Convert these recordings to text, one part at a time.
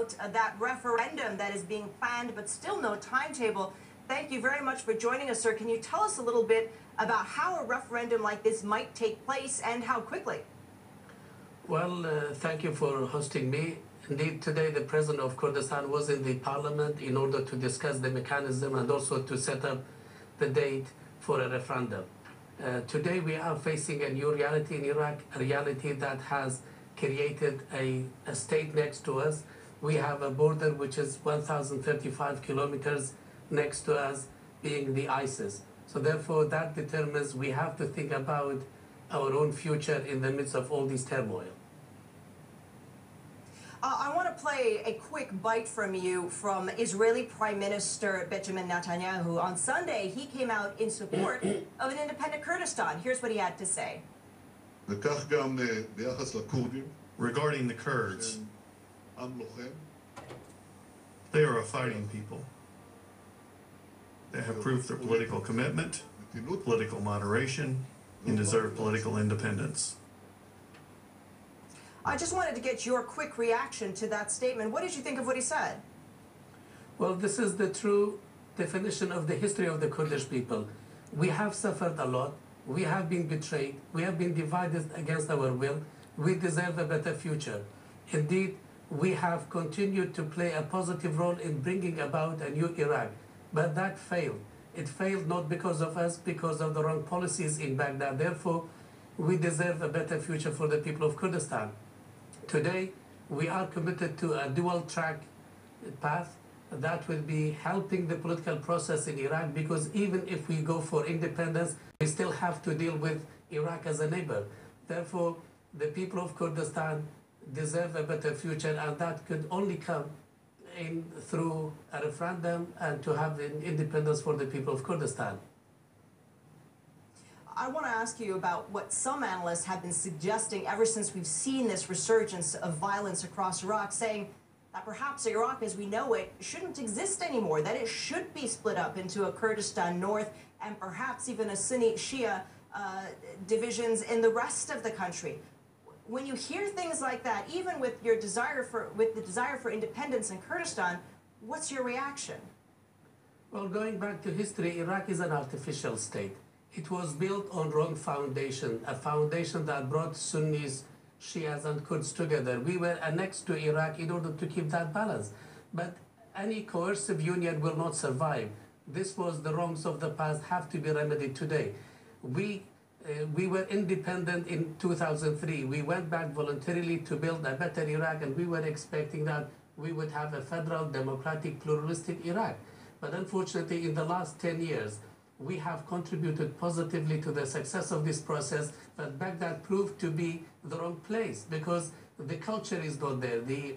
that referendum that is being planned, but still no timetable. Thank you very much for joining us, sir. Can you tell us a little bit about how a referendum like this might take place and how quickly? Well, thank you for hosting me. Indeed, today the President of Kurdistan was in the parliament in order to discuss the mechanism and also to set up the date for a referendum. Today we are facing a new reality in Iraq, a reality that has created a state next to us. We have a border which is 1,035 kilometers next to us, being the ISIS. So therefore that determines we have to think about our own future in the midst of all this turmoil. I want to play a quick bite from you from Israeli Prime Minister Benjamin Netanyahu. On Sunday, he came out in support of an independent Kurdistan. Here's what he had to say. Regarding the Kurds, they are a fighting people. They have proved their political commitment, political moderation, and deserve political independence. I just wanted to get your quick reaction to that statement. What did you think of what he said? Well, this is the true definition of the history of the Kurdish people. We have suffered a lot. We have been betrayed. We have been divided against our will. We deserve a better future. Indeed, we have continued to play a positive role in bringing about a new Iraq. But that failed. It failed not because of us, because of the wrong policies in Baghdad. Therefore, we deserve a better future for the people of Kurdistan. Today, we are committed to a dual-track path that will be helping the political process in Iraq, because even if we go for independence, we still have to deal with Iraq as a neighbor. Therefore, the people of Kurdistan deserve a better future, and that could only come in through a referendum and to have independence for the people of Kurdistan. I want to ask you about what some analysts have been suggesting ever since we've seen this resurgence of violence across Iraq, saying that perhaps Iraq as we know it shouldn't exist anymore, that it should be split up into a Kurdistan North and perhaps even a Sunni-Shia divisions in the rest of the country. When you hear things like that, even with the desire for independence in Kurdistan, what's your reaction? Well, going back to history, Iraq is an artificial state. It was built on wrong foundation, a foundation that brought Sunnis, Shias and Kurds together. We were annexed to Iraq in order to keep that balance. But any coercive union will not survive. This was the wrongs of the past, have to be remedied today. We were independent in 2003. We went back voluntarily to build a better Iraq, and we were expecting that we would have a federal, democratic, pluralistic Iraq. But unfortunately, in the last 10 years, we have contributed positively to the success of this process, but Baghdad proved to be the wrong place because the culture is not there. The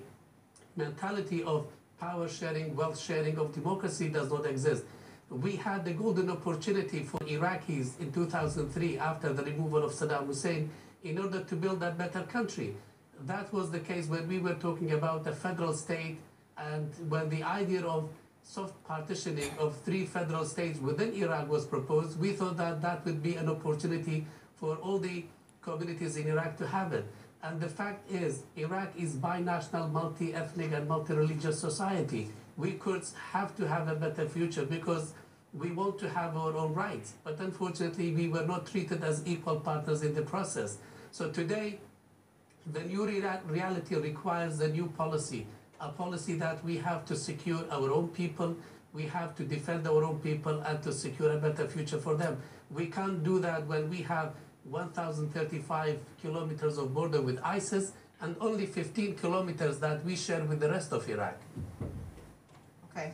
mentality of power sharing, wealth sharing, of democracy does not exist. We had the golden opportunity for Iraqis in 2003 after the removal of Saddam Hussein in order to build a better country. That was the case when we were talking about a federal state, and when the idea of soft partitioning of 3 federal states within Iraq was proposed, we thought that that would be an opportunity for all the communities in Iraq to have it. And the fact is, Iraq is binational, multi-ethnic and multi-religious society. We Kurds have to have a better future because we want to have our own rights. But unfortunately, we were not treated as equal partners in the process. So today, the new reality requires a new policy. A policy that we have to secure our own people, we have to defend our own people and to secure a better future for them. We can't do that when we have 1,035 kilometers of border with ISIS and only 15 kilometers that we share with the rest of Iraq. Okay.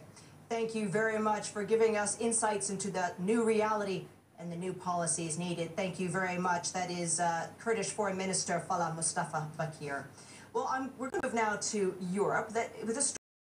Thank you very much for giving us insights into the new reality and the new policies needed. Thank you very much. That is Kurdish Foreign Minister Falah Mustafa Bakir. Well, we're going to move now to Europe. With a